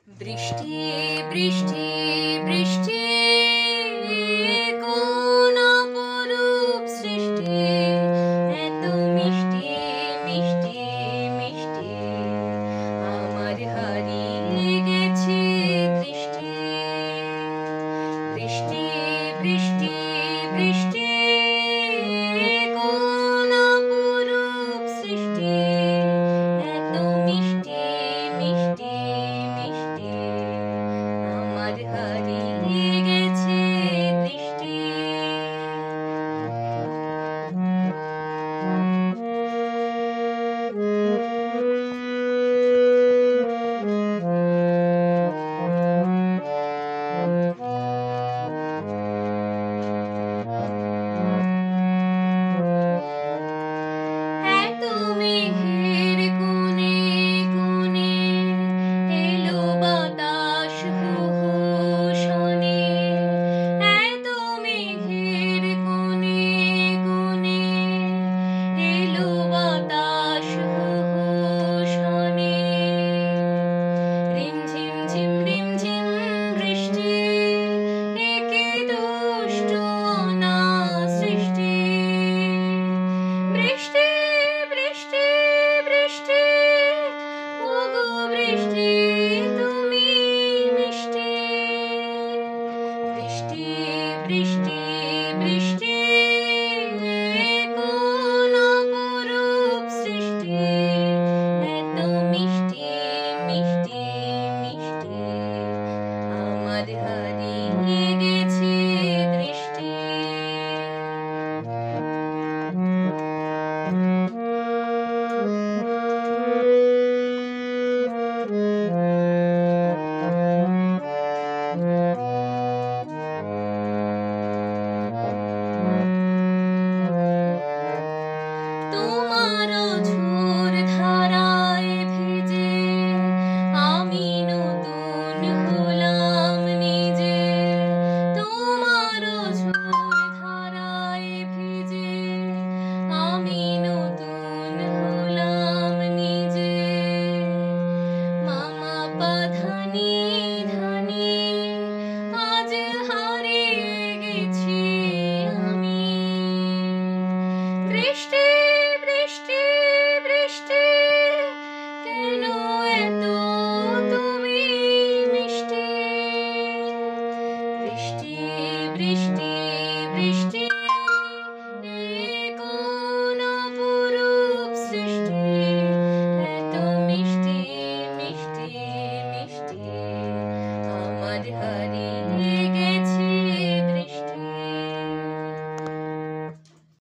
বৃষ্টি বৃষ্টি বৃষ্টি কোন অপরূপ সৃষ্টি, এত মিষ্টি মিষ্টি মিষ্টি, আমার হারিয়ে গেছে দৃষ্টি। বৃষ্টি বৃষ্টি বৃষ্টি কোন অপরূপ সৃষ্টি, এত মিষ্টি মিষ্টি মিষ্টি, আমার হারিয়ে গেছে দৃষ্টি। এত মেঘের কোণে কোণে এলো বাতাস হু হু শোনে, এত মেঘের কোণে কোণে এলো বাতাস হু হু শোনে। রিমঝিম ঝিম রিমঝিম বৃষ্টি, একে দুষ্ট অনাথ সৃষ্টি। বৃষ্টি বৃষ্টি বৃষ্টি ওগো বৃষ্টি তুমি মিষ্টি। বৃষ্টি বৃষ্টি বৃষ্টি কোন অপরূপ সৃষ্টি, এত মিষ্টি মিষ্টি মিষ্টি, আমার হারিয়ে গেছে দৃষ্টি। তোমার ঝোর ধারায় ভিজে আমি নতুন হলাম নিজে। তোমার ঝোর ধারায় ভিজে আমি নতুন হলাম নিজে। মামা পাধানি ধানি আজ হারিয়ে গেছি আমি। বৃষ্টি বৃষ্টি বৃষ্টি কেন এত তুমি মিষ্টি। বৃষ্টি বৃষ্টি বৃষ্টি কোন অপরূপ সৃষ্টি, এত মিষ্টি মিষ্টি মিষ্টি, আমার হারিয়ে